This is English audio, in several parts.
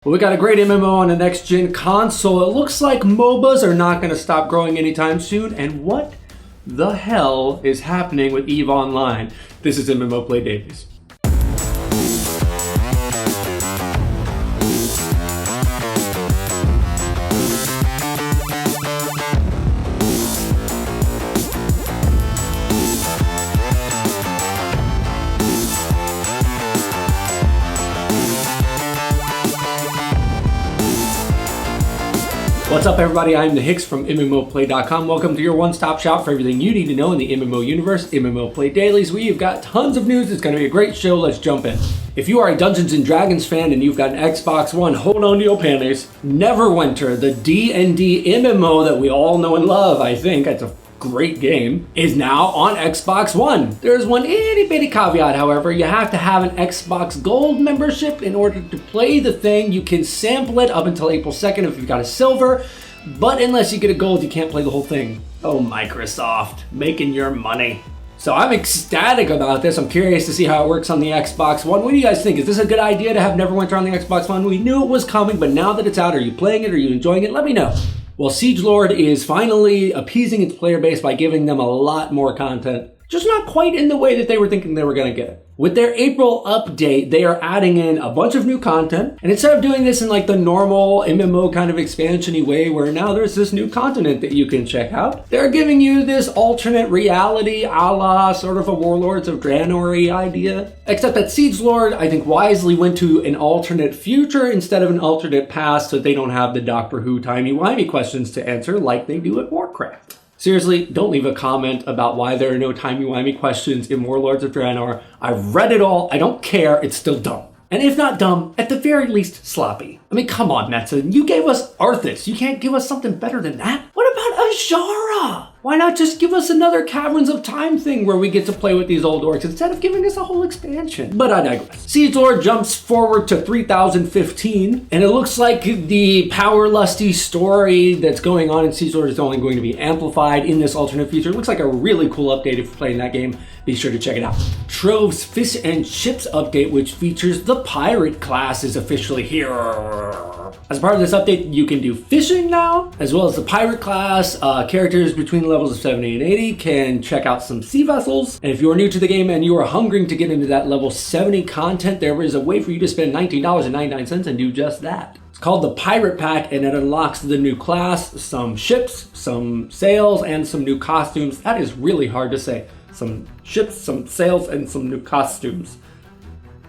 Well, we got a great MMO on the next-gen console. It looks like MOBAs are not going to stop growing anytime soon. And what the hell is happening with EVE Online? This is MMO-Play Dailies. What's up, everybody? I'm the Higgs from MMO-Play.com. Welcome to your one-stop shop for everything you need to know in the MMO universe, MMO-Play Dailies. We've got tons of news. It's going to be a great show. Let's jump in. If you are a Dungeons & Dragons fan and you've got an Xbox One, hold on to your panties. Neverwinter, the D&D MMO that we all know and love, I think. It's a great game, is now on Xbox One. There's one itty-bitty caveat, however. You have to have an Xbox Gold membership in order to play the thing. You can sample it up until April 2nd if you've got a silver, but unless you get a gold, you can't play the whole thing. Oh, Microsoft, making your money. So I'm ecstatic about this. I'm curious to see how it works on the Xbox One. What do you guys think? Is this a good idea to have Neverwinter on the Xbox One? We knew it was coming, but now that it's out, are you playing it? Are you enjoying it? Let me know. Well, Siege Lord is finally appeasing its player base by giving them a lot more content. Just not quite in the way that they were thinking they were going to get it. With their April update, they are adding in a bunch of new content. And instead of doing this in like the normal MMO kind of expansion-y way where now there's this new continent that you can check out, they're giving you this alternate reality a la sort of a Warlords of Draenor idea. Except that Siege Lord, I think, wisely went to an alternate future instead of an alternate past, so they don't have the Doctor Who timey-wimey questions to answer like they do at Warcraft. Seriously, don't leave a comment about why there are no timey-wimey questions in Warlords of Draenor. I've read it all. I don't care. It's still dumb. And if not dumb, at the very least sloppy. I mean, come on, Metza. You gave us Arthas. You can't give us something better than that? What about Azshara? Why not just give us another Caverns of Time thing where we get to play with these old orcs instead of giving us a whole expansion? But I digress. Siege Lord jumps forward to 3015, and it looks like the power-lusty story that's going on in Siege Lord is only going to be amplified in this alternate future. It looks like a really cool update if you're playing that game. Be sure to check it out. Trove's Fish and Chips update, which features the pirate class, is officially here. As part of this update, you can do fishing now, as well as the pirate class. Characters between levels of 70 and 80 can check out some sea vessels. And if you are new to the game and you are hungering to get into that level 70 content, there is a way for you to spend $19.99 and do just that. It's called the Pirate Pack, and it unlocks the new class, some ships, some sails, and some new costumes. That is really hard to say. Some ships, some sails, and some new costumes.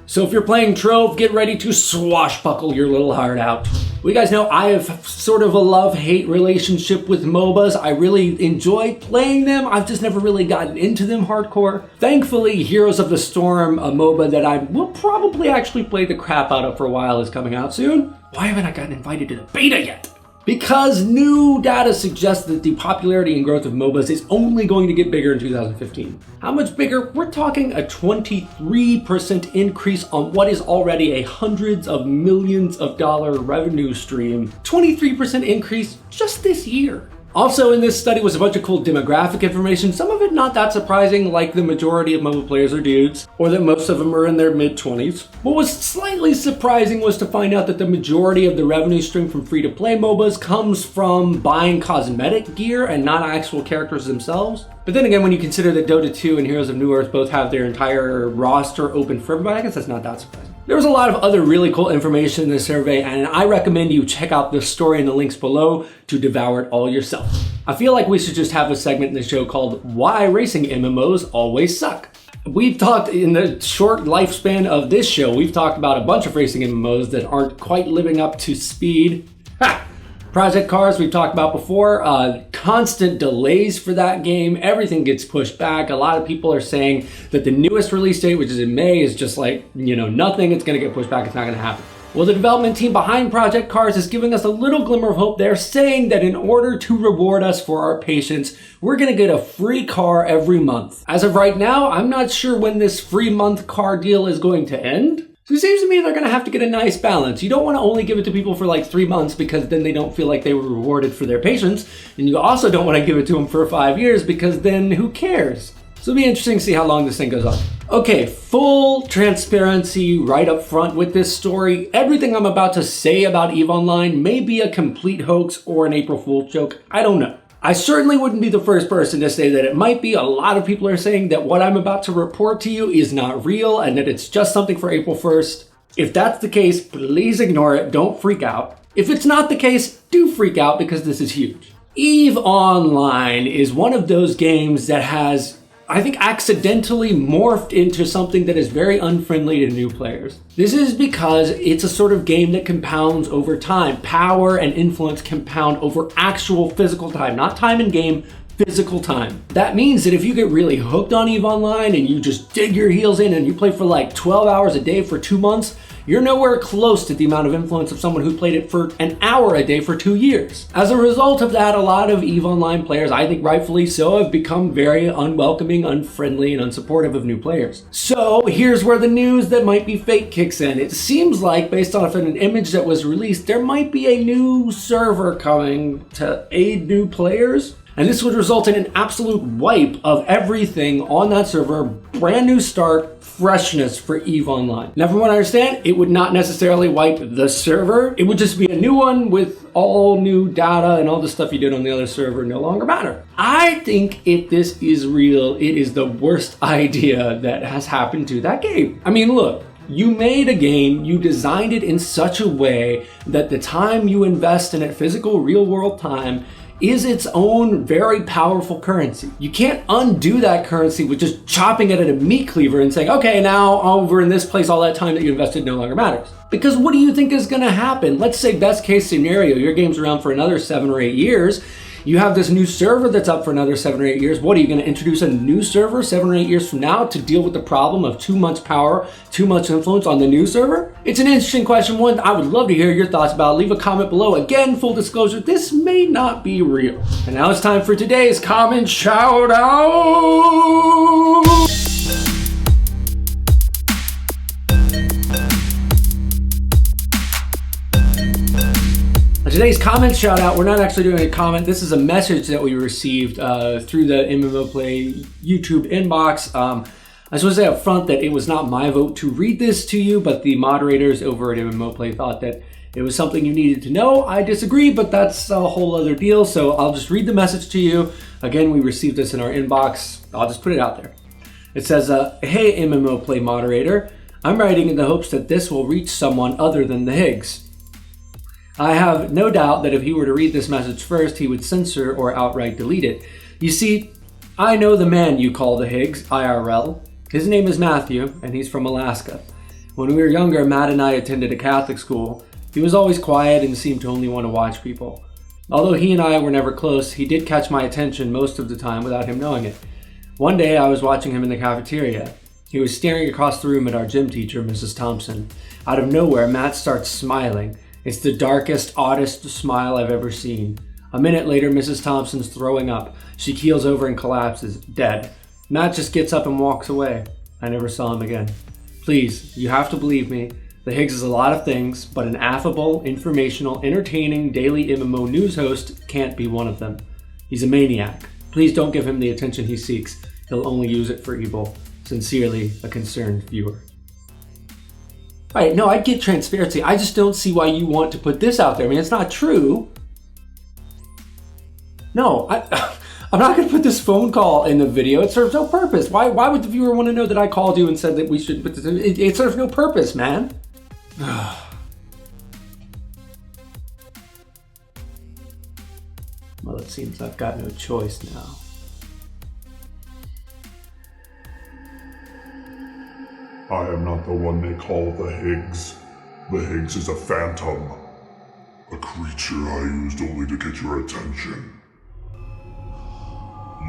So if you're playing Trove, get ready to swashbuckle your little heart out. Well, you guys know I have sort of a love-hate relationship with MOBAs. I really enjoy playing them. I've just never really gotten into them hardcore. Thankfully, Heroes of the Storm, a MOBA that I will probably actually play the crap out of for a while, is coming out soon. Why haven't I gotten invited to the beta yet? Because new data suggests that the popularity and growth of MOBAs is only going to get bigger in 2015. How much bigger? We're talking a 23% increase on what is already a hundreds of millions of dollar revenue stream. 23% increase just this year. Also in this study was a bunch of cool demographic information, some of it not that surprising, like the majority of MOBA players are dudes, or that most of them are in their mid-20s. What was slightly surprising was to find out that the majority of the revenue stream from free-to-play MOBAs comes from buying cosmetic gear and not actual characters themselves. But then again, when you consider that Dota 2 and Heroes of New Earth both have their entire roster open for everybody, I guess that's not that surprising. There was a lot of other really cool information in this survey, and I recommend you check out the story in the links below to devour it all yourself. I feel like we should just have a segment in the show called Why Racing MMOs Always Suck. We've talked in the short lifespan of this show, we've talked about a bunch of racing MMOs that aren't quite living up to speed. Ha! Project Cars, we've talked about before, constant delays for that game. Everything gets pushed back. A lot of people are saying that the newest release date, which is in May, is just like, nothing. It's going to get pushed back. It's not going to happen. Well, the development team behind Project Cars is giving us a little glimmer of hope. They're saying that in order to reward us for our patience, we're going to get a free car every month. As of right now, I'm not sure when this free month car deal is going to end. So it seems to me they're going to have to get a nice balance. You don't want to only give it to people for like 3 months because then they don't feel like they were rewarded for their patience. And you also don't want to give it to them for 5 years because then who cares? So it'll be interesting to see how long this thing goes on. Okay, full transparency right up front with this story. Everything I'm about to say about EVE Online may be a complete hoax or an April Fool's joke. I don't know. I certainly wouldn't be the first person to say that it might be. A lot of people are saying that what I'm about to report to you is not real and that it's just something for April 1st. If that's the case, please ignore it. Don't freak out. If it's not the case, do freak out because this is huge. EVE Online is one of those games that has, I think, accidentally morphed into something that is very unfriendly to new players. This is because it's a sort of game that compounds over time. Power and influence compound over actual physical time, not time in game, physical time. That means that if you get really hooked on EVE Online and you just dig your heels in and you play for like 12 hours a day for 2 months, you're nowhere close to the amount of influence of someone who played it for an hour a day for 2 years. As a result of that, a lot of EVE Online players, I think rightfully so, have become very unwelcoming, unfriendly, and unsupportive of new players. So here's where the news that might be fake kicks in. It seems like, based off an image that was released, there might be a new server coming to aid new players. And this would result in an absolute wipe of everything on that server, brand new start, freshness for EVE Online. Now, from what I understand, it would not necessarily wipe the server. It would just be a new one with all new data and all the stuff you did on the other server no longer matter. I think if this is real, it is the worst idea that has happened to that game. I mean, look. You made a game, you designed it in such a way that the time you invest in it, physical, real world time, is its own very powerful currency. You can't undo that currency with just chopping it at a meat cleaver and saying, okay, now over in this place, all that time that you invested no longer matters. Because what do you think is gonna happen? Let's say best case scenario, your game's around for another 7 or 8 years. You have this new server that's up for another 7 or 8 years. What, are you gonna introduce a new server 7 or 8 years from now to deal with the problem of too much power, too much influence on the new server? It's an interesting question, one I would love to hear your thoughts about. Leave a comment below. Again, full disclosure, this may not be real. And now it's time for today's comment shout out. Today's comment shout out, we're not actually doing a comment. This is a message that we received through the MMO-Play YouTube inbox. I just want to say up front that it was not my vote to read this to you, but the moderators over at MMO-Play thought that it was something you needed to know. I disagree, but that's a whole other deal. So I'll just read the message to you. Again, we received this in our inbox. I'll just put it out there. It says, hey MMO-Play moderator, I'm writing in the hopes that this will reach someone other than the Higgs. I have no doubt that if he were to read this message first, he would censor or outright delete it. You see, I know the man you call the Higgs, IRL. His name is Matthew, and he's from Alaska. When we were younger, Matt and I attended a Catholic school. He was always quiet and seemed to only want to watch people. Although he and I were never close, he did catch my attention most of the time without him knowing it. One day, I was watching him in the cafeteria. He was staring across the room at our gym teacher, Mrs. Thompson. Out of nowhere, Matt starts smiling. It's the darkest, oddest smile I've ever seen. A minute later, Mrs. Thompson's throwing up. She keels over and collapses, dead. Matt just gets up and walks away. I never saw him again. Please, you have to believe me. The Higgs is a lot of things, but an affable, informational, entertaining daily MMO news host can't be one of them. He's a maniac. Please don't give him the attention he seeks. He'll only use it for evil. Sincerely, a concerned viewer. All right, no, I get transparency. I just don't see why you want to put this out there. I mean, it's not true. No, I'm not going to put this phone call in the video. It serves no purpose. Why would the viewer want to know that I called you and said that we should put this in? It serves no purpose, man. Well, it seems I've got no choice now. I am not the one they call the Higgs. The Higgs is a phantom. A creature I used only to get your attention.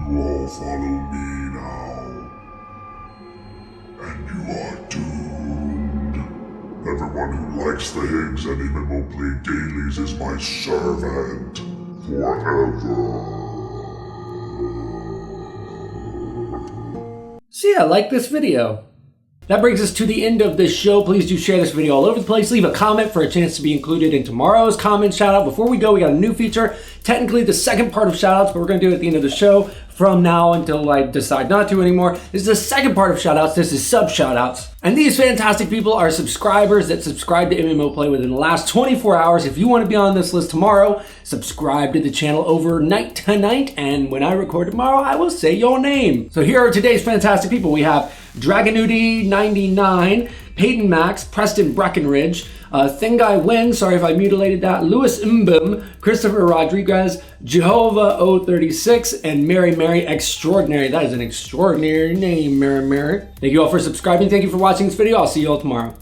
You all follow me now. And you are doomed. Everyone who likes the Higgs and MMO-Play Dailies is my servant. Forever. So yeah, like this video. That brings us to the end of this show. Please do share this video all over the place. Leave a comment for a chance to be included in tomorrow's comment shout out. Before we go, we got a new feature. Technically the second part of shout outs, but we're going to do it at the end of the show. from now until I decide not to anymore. This is the second part of shoutouts. This is sub shoutouts. And these fantastic people are subscribers that subscribe to MMO Play within the last 24 hours. If you want to be on this list tomorrow, subscribe to the channel overnight tonight, and when I record tomorrow, I will say your name. So here are today's fantastic people. We have Dragonudi99, Peyton Max, Preston Breckenridge, Thingai Win, sorry if I mutilated that, Louis Mbim, Christopher Rodriguez, Jehovah 036, and Mary Extraordinary. That is an extraordinary name, Mary. Thank you all for subscribing. Thank you for watching this video. I'll see you all tomorrow.